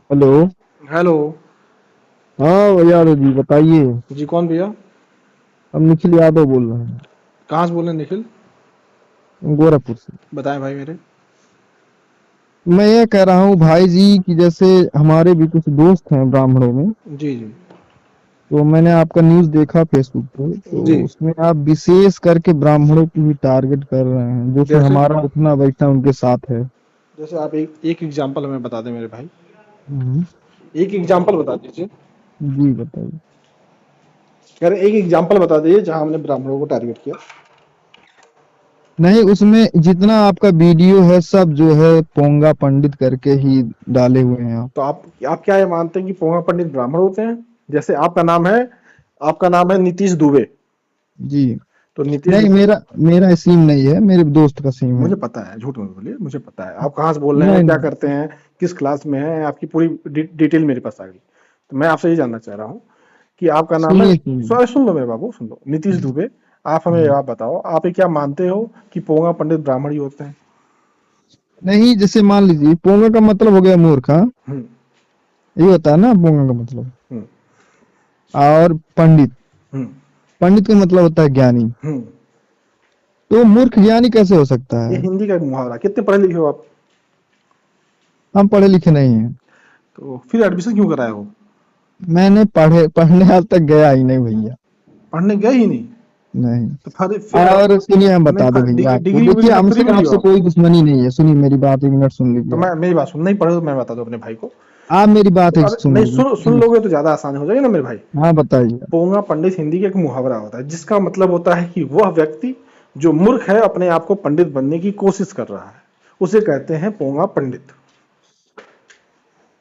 Hello. Hello. हाँ भैया जी बताइए। जी कौन भैया? हम निखिल यादव बोल रहे हैं, कहाँ से बोल रहे हैं निखिल? गोरखपुर से। बताएं भाई मेरे। मैं ये कह रहा हूँ भाई जी कि जैसे हमारे भी कुछ दोस्त हैं ब्राह्मणों में। जी जी। तो मैंने आपका न्यूज़ देखा फेसबुक पे, जी। तो उसमें आप विशेष करके ब्राह्मणों की भी टारगेट कर रहे हैं, जो कि जैसे हमारा उठना बैठना उनके साथ है। जैसे आप एक एग्जांपल हमें बता दें मेरे भाई। हम्म, एक एग्जांपल बता दीजिए। जी बताइए। यार एक एग्जांपल बता दीजिए जहां हमने ब्राह्मणों को टारगेट किया। नहीं, उसमें जितना आपका वीडियो है सब जो है पोंगा पंडित करके ही डाले हुए हैं आप। तो आप क्या ये मानते हैं कि पोंगा पंडित ब्राह्मण होते हैं? जैसे आपका नाम है नीतीश दुबे। जी। तो नीतीश नहीं, दुबे। मेरा मेरा सिम नहीं है, मेरे दोस्त का सिम है। मुझे पता है, झूठ मत बोलिए, मुझे पता है आप कहाँ से बोल रहे हैं, नहीं क्या नहीं। करते हैं, किस क्लास में हैं, आपकी पूरी डिटेल मेरे पास आ गई। तो मैं आपसे ये जानना चाह रहा हूँ कि आपका नाम है। सुनिए सुनिए। सॉरी, सुन लो मेरे बाबू, सुन लो। नीतीश दुबे। आप हमें हम्म। आप बताओ, आप ये क्या मानते हो कि पोंगा पंडित ब्राह्मण ही होते हैं? नहीं, जैसे मान लीजिए पोंगा का मतलब हो गया मूर्ख, हाँ? हम्म। ये होता है ना पोंगा का मतलब। हम्म। और पंडित, हम्म। पंडित का मतलब होता है ज्ञानी। हम्म। तो मूर्ख ज्ञानी कैसे हो सकता ये है? हिंदी का एक मुहावरा, कितने पढ़े लिखे हो आप? हम पढ़े लिखे नहीं हैं। तो फिर एडमिशन क्यों कराया हो? मैंने पढ़ने आज तक गया ही नहीं भैया। पढ़ने गए ही नहीं? नहीं। तो फिर और सुनिए, हम नहीं बता दें भैया आपको, डिग्री देखिए विग्री तो फ्री हमसे मिली हो आपसे आप? कोई दुश्मनी नहीं है, सुनिए मेरी बात, एक मिनट सुन तो लीजिए मैं आप। मेरी बात सुन, नहीं पढ़े तो मैं बता दूं अपने भाई को। आप मेरी बात एक अरे सुन नहीं, लीजिए सुन प्लीज। लोगे तो ज्यादा आसान हो जाएगा ना मेरे भाई। हाँ बताइए। पोंगा पंडित हिंदी का एक मुहावरा होता है, जिसका मतलब होता है कि वह व्यक्ति जो मूर्ख है, अपने आप को पंडित बनने की कोशिश कर रहा है, उसे कहते हैं पोंगा पंडित।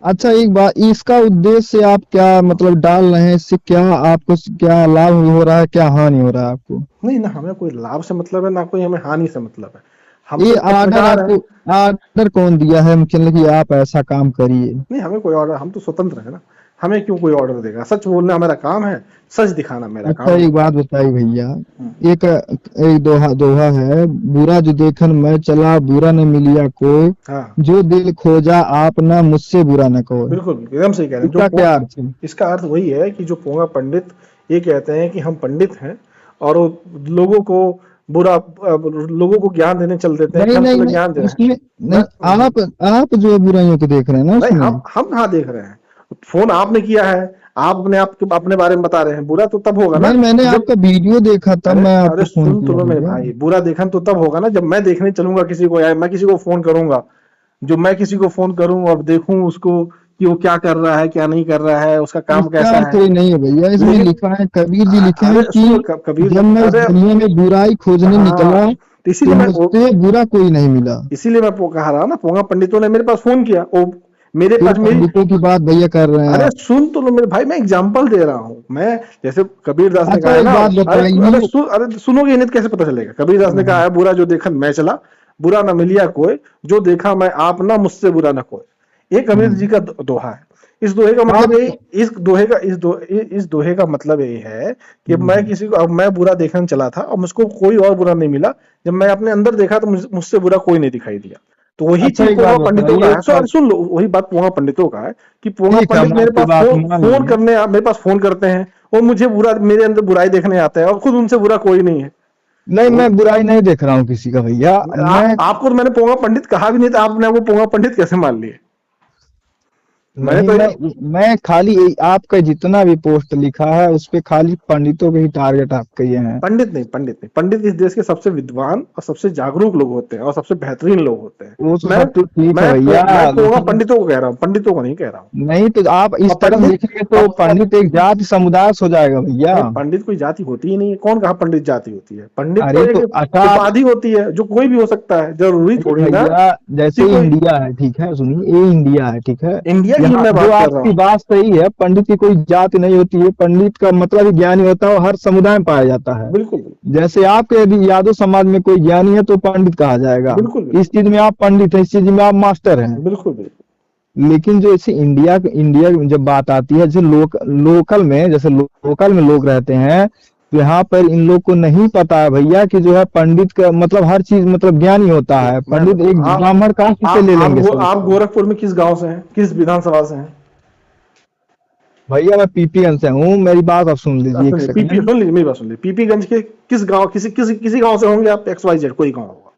अच्छा, एक बात, इसका उद्देश्य आप क्या मतलब डाल रहे हैं, इससे क्या आपको क्या लाभ हो रहा है, क्या हानि हो रहा है आपको? नहीं ना, हमें कोई लाभ से मतलब है, ना कोई हमें हानि से मतलब है। हम तो ये एक आर्डर पत्रकार हैं। आपको, आर्डर कौन दिया है मतलब कि आप ऐसा काम करिए? नहीं, हमें कोई ऑर्डर, हम तो स्वतंत्र है ना। हमें क्यों कोई ऑर्डर देगा? सच बोलना मेरा काम है, सच दिखाना मेरा अच्छा, काम है। एक बात बताइए भैया। हम्म। एक एक दोहा दोहा है, बुरा जो देखन मैं चला, बुरा न मिलिया कोई, हाँ। जो दिल खोजा आप ना, मुझसे बुरा न कोई। बिल्कुल एकदम सही कह रहे हैं। इसका क्या अर्थ है? इसका अर्थ वही है कि जो पोंगा पंडित ये कहते हैं कि हम पंडित हैं, और वो लोगों को लोगों को ज्ञान देने चल देते हैं कि नहीं हम नहीं तुम्हें ज्ञान दे नहीं, रहे हैं। उसमें मैं नहीं। आप जो है बुराइयों को देख रहे हैं ना नहीं, उसमें। हम कहाँ देख रहे हैं? फोन आपने किया है, आप अपने बारे में बता रहे हैं, बुरा तो तब होगा ना नहीं, मैंने जब। आपका वीडियो देखा तब अरे मैं अरे आपको फोन सुन तो किया लो मेरे भैया। भाई, बुरा देखा तो तब होगा ना जब मैं देखने चलूंगा किसी को, या मैं किसी को फोन करूंगा। जो मैं किसी को फोन करूं और देखूं उसको कि वो क्या कर रहा है, क्या नहीं कर रहा है, उसका काम इसका कैसा अर्थ है। ये नहीं है भैया, इसमें लेकिन लिखा है, कबीर जी लिखे अरे हैं सुन लो, कि कबीर जी, जब मैं इस अरे दुनिया में बुराई खोजने हाँ, निकला तो तो मुझसे बुरा कोई नहीं मिला। इसीलिए मैं कह रहा ना, पोंगा पंडितों ने मेरे पास फोन किया, वो मेरे फिर पास मेरी। पंडितों की बात भैया कर रहे हैं अरे आप। सुन तो लो मेरे भाई, मैं एग्जांपल दे रहा हूँ। मैं जैसे कबीर दास ने अच्छा, कहा है एक ना। बात अरे बताइए। अरे सुनोगे नहीं तो कैसे पता चलेगा? कबीर दास ने कहा हाँ, है, बुरा जो देखा मैं चला, बुरा ना मिलिया कोई, जो देखा मैं आप ना, मुझसे बुरा ना कोई। ये कबीर जी हाँ, का दोहा है। इस दोहे का मतलब आप। ये इस दोहे का मतलब ये है कि हम्म, अब मैं बुरा देखने चला था और मुझको कोई और बुरा नहीं मिला। जब मैं अपने अंदर देखा तो मुझसे बुरा कोई नहीं दिखाई दिया। तो वही अच्छा, चीज एक बात पोंगा पंडितों का बताइए है। सुन लो, वही बात पोंगा पंडितों का है कि पोंगा ठीक है, पंडित हम मेरे आपकी पास बात फोन मान फोन लिए। करने मेरे पास फोन करते हैं, और मुझे बुरा, मेरे अंदर बुराई देखने आता है, और खुद उनसे बुरा कोई नहीं है। नहीं, तो मैं बुराई नहीं देख रहा हूँ किसी का भैया। मैं आपको तो मैंने पोंगा पंडित कहा भी नहीं था, आपने वो पोंगा पंडित कैसे मान लिए? मैंने नहीं, तो मैं खाली आपका जितना भी पोस्ट लिखा है उस पे खाली पंडितों के ही टारगेट आपके ये हैं। पंडित नहीं, पंडित इस देश के सबसे विद्वान और सबसे जागरूक लोग होते हैं, और सबसे बेहतरीन लोग होते हैं। वो तो मैं सब तो ठीक है मैं भैया, मैं पोंगा लेकिन पंडितों को कह रहा हूँ, पंडितों को नहीं कह रहा हूँ। नहीं तो आप इस और तरफ पंडित देखेंगे तो पंडित एक जाति समुदाय से हो जाएगा भैया। नहीं, पंडित कोई जाति होती ही नहीं है। कौन कहा पंडित जाति होती है? पंडित तो अरे तो एक अच्छा आप। उपाधि होती है, जो कोई भी हो सकता है, जरूरी नहीं थोड़ी ना भैया, कि जैसे कोई। इंडिया है, ठीक है, सुनिए, ये इंडिया है, ठीक है। इंडिया की यहाँ मैं जो बात कर रहा आपकी हूँ। बात सही है, पंडित की कोई जाति नहीं होती है, पंडित का मतलब ही ज्ञानी होता है, वो हर समुदाय में पाया जाता है। बिल्कुल जैसे आपके यदि यादव समाज में कोई ज्ञानी है तो पंडित कहा जाएगा। बिल्कुल इस बिल्कुल चीज में आप पंडित हैं, इस चीज में आप मास्टर हैं। बिल्कुल बिल्कुल। लेकिन जो इसे इंडिया में जब बात आती है, जैसे लोकल में, जैसे लोकल में लोग रहते हैं, तो यहाँ पर इन लोग को नहीं पता है भैया कि जो है पंडित का मतलब हर चीज मतलब ज्ञानी होता तो है, मैं पंडित एक आप ब्राह्मण कास्ट से ले लेंगे सब आप उसको। गोरखपुर में किस गांव से हैं, किस विधानसभा से हैं? भैया मैं पीपीगंज से हूँ, मेरी बात आप सुन लीजिए एक सुनिए पीपी, सेकंड। सुन लीजिए मेरी बात सुन लीजिए, पीपीगंज के किस गांव, किसी गांव से होंगे आप? XYZ कोई गांव होगा।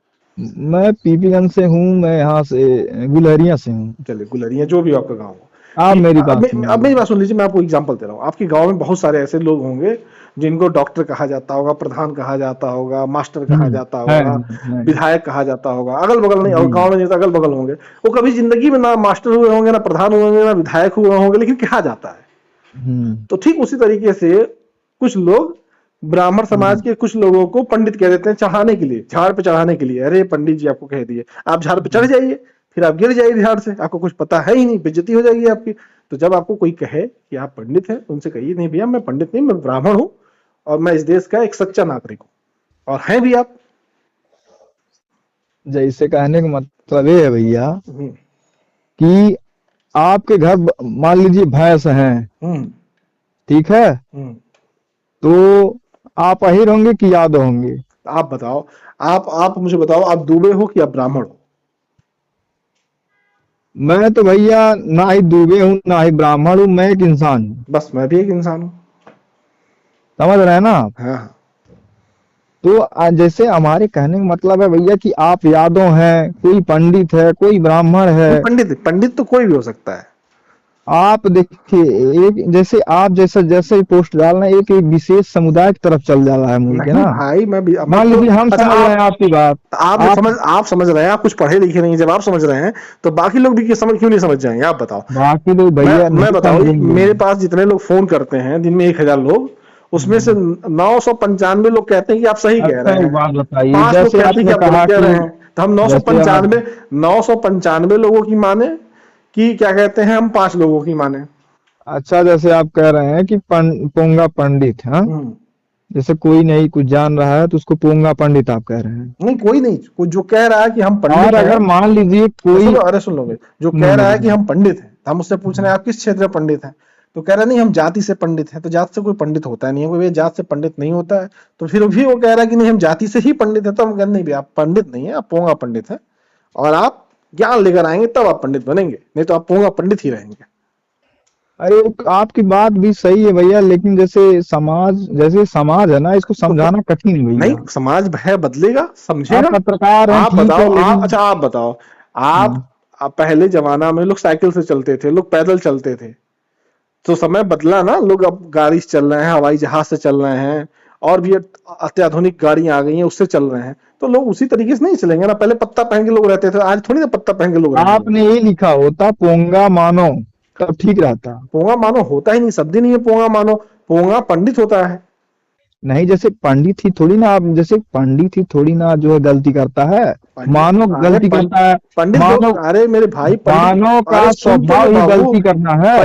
मैं पीपीगंज से हूँ, मैं यहाँ से गुलहरिया से हूँ। चलिए गुलरिया, जो भी आपका गांव हो। आप मेरी बात अब मेरी सुनिए। बात सुन लीजिए, मैं आपको एग्जांपल दे रहा हूँ। आपके गांव में बहुत सारे ऐसे लोग होंगे जिनको डॉक्टर कहा जाता होगा, प्रधान कहा जाता होगा, मास्टर कहा जाता होगा, है विधायक कहा जाता होगा, अगल बगल नहीं, और जी। गांव में नहीं तो अगल बगल होंगे। वो कभी जिंदगी में ना मास्टर हुए होंगे, ना प्रधान हुए होंगे, ना विधायक हुए होंगे, लेकिन कहा जाता है। हम्म तो ठीक उसी तरीके से कुछ लोग ब्राह्मण समाज हम्म के कुछ लोगों को पंडित कह देते हैं, चढ़ाने के लिए, झाड़ पे चढ़ाने के लिए। अरे पंडित जी आपको कह दिए, आप झाड़ पे चढ़ जाइए, फिर आप गिर जाइए झाड़ से, आपको कुछ पता है ही नहीं, बेइज्जती हो जाएगी आपकी। तो जब आपको कोई कहे कि आप पंडित हैं, उनसे कहिए नहीं भैया मैं पंडित नहीं, मैं ब्राह्मण हूं और मैं इस देश का एक सच्चा नागरिक हूं। और हैं भी आप। जैसे कहने का मतलब ये है भैया हम्म कि आपके घर मान लीजिए भैंस हैं, हम्म ठीक है, हम्म। तो आप अहीर होंगे कि यादव होंगे? आप बताओ, आप मुझे बताओ, आप दूबे हो कि आप ब्राह्मण हो? मैं तो भैया ना ही दूबे हूँ ना ही ब्राह्मण हूँ, मैं एक इंसान हूँ। बस मैं भी एक इंसान हूं। समझ रहे हैं ना आप? हाँ हाँ। तो जैसे हमारे कहने का मतलब है भैया कि आप यादव हैं, कोई पंडित है, कोई ब्राह्मण है। पंडित पंडित तो कोई भी हो सकता है। आप देखिए, एक जैसे आप जैसा जैसे ही पोस्ट डालना एक एक विशेष समुदाय की तरफ चल जा रहा है मुड़ के नहीं ना। भाई, मैं मान तो, लीजिए हम अच्छा समझ रहे हैं आपकी बात। आप आप समझ रहे हैं, आप कुछ पढ़े लिखे नहीं। जब आप समझ रहे हैं तो बाकी लोग भी क्यों नहीं समझ जाएंगे? आप बताओ। बाकी लोग भैया मैं नहीं बताओ, समझेंगे। मेरे पास जितने लोग फोन करते हैं दिन में 1000 लोग, उसमें से हम्म, 995 लोग कहते हैं कि आप सही कह अच्छा रहे एक हैं, बात बताइए, 5 लोग जैसे कहते हैं कि आपने आप गलत कहा कह रहे कि हैं। तो हम जैसे आप 995 लोगों की माने कि क्या कहते हैं, हम 5 लोगों की माने? अच्छा जैसे आप कह रहे हैं कि पोंगा पंडित, हाँ, हम्म। जैसे कोई नहीं कुछ जान रहा है तो उसको पोंगा पंडित आप कह रहे हैं। नहीं, कोई नहीं, कोई जो कह रहा है कि हम और पंडित हैं। अगर मान लीजिए तो कोई सुनो, अरे सुन लो भाई, जो कह नहीं रहा है कि बोलिए। हम पंडित हैं, हम उससे पूछ रहे हैं आप किस क्षेत्र में पंडित हैं, तो कह रहा है नहीं हम जाति से पंडित हैं। तो जात से कोई पंडित होता नहीं है, कोई जात से पंडित नहीं होता है। तो फिर भी वो कह रहा है कि नहीं हम जाति से ही पंडित है। तो हम कहते नहीं भैया, आप पंडित नहीं है, आप पोंगा पंडित है। और आप ज्ञान लेकर आएंगे तब आप पंडित बनेंगे, नहीं तो आप पोंगा पंडित ही रहेंगे। अरे आपकी बात भी सही है भैया, लेकिन जैसे समाज है ना, इसको तो समझाना कठिन है नहीं, भैया। समाज है, बदलेगा, आप समझेगा। पत्रकार हैं आप ठीक बताओ, है, लेकिन अच्छा आप बताओ, हम्म, आप पहले जमाना में लोग साइकिल से चलते थे, लोग पैदल चलते थे। तो समय बदला ना, लोग अब गाड़ी से चल रहे हैं, हवाई जहाज से चल रहे हैं, और भी अत्याधुनिक गाड़ियां आ गई हैं, उससे चल रहे हैं। तो लोग उसी तरीके से नहीं चलेंगे ना। पहले पत्ता पहन के लोग रहते थे, आज थोड़ी ना पत्ता पहन के लोग रहने लगे। आपने ये लिखा होता पोंगा मानो, तब ठीक रहता। पोंगा मानो होता ही नहीं, शब्द ही नहीं है पोंगा मानो। पोंगा पंडित होता है। नहीं, जैसे पंडित ही थोड़ी ना, आप जैसे पंडित ही थोड़ी ना जो है गलती करता है। पंडित, मानव अरे गलती करता है। पंडित मानव अरे मेरे भाई पंडित, मानव का अरे सुन तो ले स्वभाव ही बाबू, गलती करना है।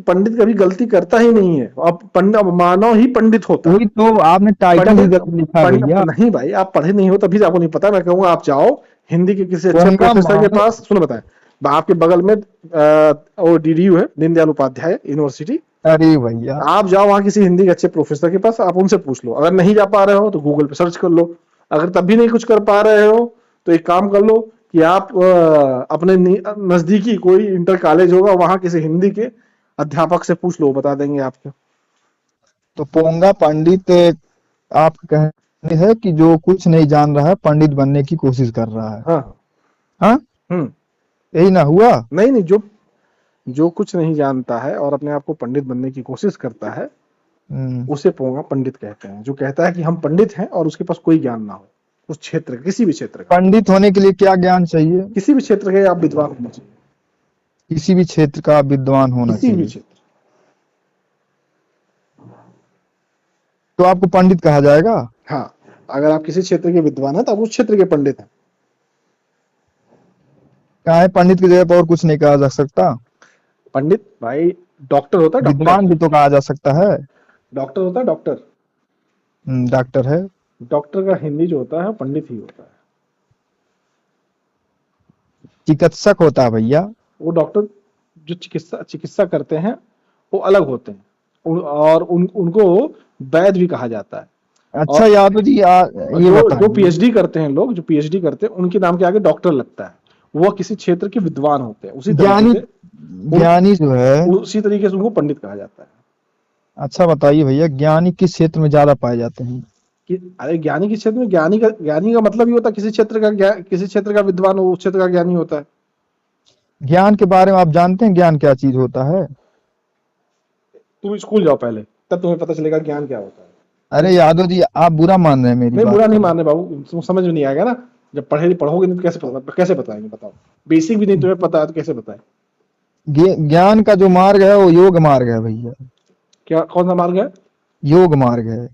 पंडित कभी गलती करता ही नहीं है। अब पंडित, मानव ही पंडित होता है। वही तो आपने टाइटल ही पंडित गलत लिखा है भैया। नहीं भाई, आप पढ़े नहीं हो तभी आपको नहीं पता। मैं कहूंगा आप जाओ हिंदी के किसी अच्छे पोंगा प्रोफेसर के मानो। पास, सुनो बताएं, आपके बगल में वो DDU है, दीनदयाल उपाध्याय यूनिवर्सिटी। अरे भैया, आप जाओ वहां किसी हिंदी के अच्छे प्रोफेसर के पास, आप उनसे पूछ लो। अगर नहीं जा पा रहे हो तो गूगल पे सर्च कर लो। अगर तब भी नहीं कुछ कर पा रहे हो तो एक काम कर लो कि आप अपने नजदीकी कोई इंटर कॉलेज होगा, वहां किसी हिंदी के अध्यापक से पूछ लो, वो बता देंगे आपको। तो पोंगा पंडित आप कहने है कि जो कुछ नहीं जान रहा है पंडित बनने की कोशिश कर रहा है। हाँ। हाँ, हम्म। यही ना हुआ? नहीं नहीं, जो कुछ नहीं जानता है और अपने आप को पंडित बनने की कोशिश करता है, हम्म, उसे पोंगा पंडित कहते हैं। जो कहता है कि हम पंडित हैं और उसके पास कोई ज्ञान ना हो, उस क्षेत्र का, किसी भी क्षेत्र का, पंडित होने के लिए क्या ज्ञान चाहिए? किसी भी क्षेत्र के आप विद्वान होना चाहिए, किसी भी क्षेत्र का विद्वान होना किसी भी चाहिए, क्षेत्र। तो आपको पंडित कहा जाएगा। हाँ, अगर आप किसी क्षेत्र के विद्वान हैं तो आप उस क्षेत्र के पंडित हैं। क्या है, पंडित की जगह पर और कुछ नहीं कहा जा सकता? पंडित भाई, डॉक्टर होता है, डॉक्टर। विद्वान भी तो कहा जा सकता है। डॉक्टर होता है, डॉक्टर। डॉक्टर है। डॉक्टर का हिंदी जो होता है पंडित ही होता है। चिकित्सक होता है भैया। वो डॉक्टर जो चिकित्सा करते हैं वो अलग होते हैं। और उनको वैद्य भी कहा जाता है। अच्छा और यादव जी, ये जो बताइए। पीएचडी करते हैं लोग, जो पीएचडी करते हैं, उनके नाम के आगे डॉक्टर लगता है। वो किसी क्षेत्र के विद्वान होते हैं। उसी तरीके ज्ञानी, से ज्ञानी जो है, उसी तरीके से उनको पंडित कहा जाता है। अच्छा बताइए भैया, ज्ञानी किस क्षेत्र में ज्यादा पाए जाते हैं? कि अरे ज्ञानी किस क्षेत्र में, ज्ञानी का मतलब ही होता है किसी क्षेत्र का किसी क्षेत्र का विद्वान हो, उस क्षेत्र का ज्ञानी होता है। ज्ञान के बारे में आप जानते हैं, ज्ञान क्या चीज होता है? तुम स्कूल जाओ पहले, तब तुम्हें पता चलेगा ज्ञान क्या होता है। अरे यादव जी, आप बुरा मान रहे हैं मेरी नहीं बात बुरा नहीं को। मान रहे बाबू, तुम समझ में नहीं आएगा ना, जब पढ़ोगे नहीं तो कैसे बताएंगे, बताओ। बेसिक भी नहीं तुम्हें पता है तो कैसे बताएं। ज्ञान का जो मार्ग है वो योग मार्ग है भैया। क्या, कौन सा मार्ग है? योग मार्ग है।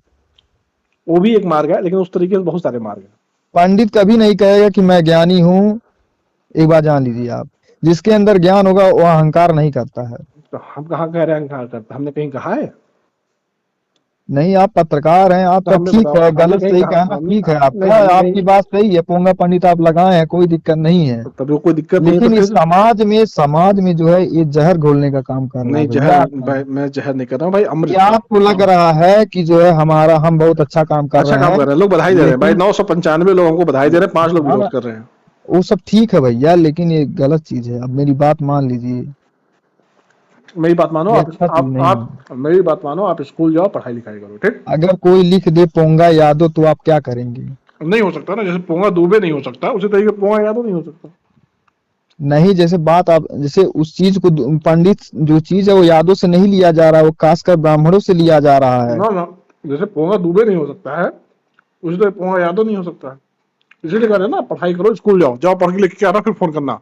वो भी एक मार्ग है, लेकिन उस तरीके से बहुत सारे मार्ग हैं। पंडित कभी नहीं कहेगा कि मैं ज्ञानी हूँ। एक बात जान लीजिए आप, जिसके अंदर ज्ञान होगा वो अहंकार नहीं करता है। तो हम कहाँ कह रहे हैं अहंकार करते, हमने कहीं कहा है? नहीं, आप पत्रकार हैं, तो आपका हमने ठीक बताओ, है, हमने गलत कहीं सही कहा, कहना ठीक है नहीं आपका, हमने आपकी कहीं, बात सही है, पोंगा पंडित आप लगाए हैं, कोई दिक्कत नहीं है। तो तभी कोई दिक्कत नहीं है तो लेकिन इस फिर। समाज में जो है ये जहर घोलने का काम कर रहा नहीं है जहर, भैया आपका। भाई मैं जहर नहीं कर रहा हूँ भाई, क्या अमृत। आपको लग रहा है कि जो है हम बहुत अच्छा काम कर अच्छा रहे काम हैं? कर रहे हैं, लोग बधाई दे रहे हैं भाई, लेकिन 995 लोग हमको बधाई दे रहे हैं, 5 लोग विरोध हाँ, कर रहे हैं। वो सब ठीक है भैया, लेकिन ये गलत चीज है, अब मेरी बात मान लीजिए। मेरी बात मानो, ये आप अच्छा चीज नहीं है। आप मेरी बात मानो, आप स्कूल जाओ, पढ़ाई लिखाई करो, ठीक। अगर कोई लिख दे पोंगा यादव तो आप क्या करेंगे? नहीं हो सकता ना, जैसे पोंगा दुबे नहीं हो सकता, उसी तरीके पोंगा यादव नहीं हो सकता। नहीं, जैसे बात आप जैसे उस चीज को पंडित जो चीज है वो यादों से नहीं लिया जा रहा है, वो खासकर ब्राह्मणों से लिया जा रहा है। ना ना, जैसे पोंगा दुबे नहीं हो सकता है, उसी तरह पोंगा यादव नहीं हो सकता है। इसीलिए कह रहे हैं ना, पढ़ाई करो, स्कूल जाओ, पढ़ के लेके आ रहा, फिर फोन करना।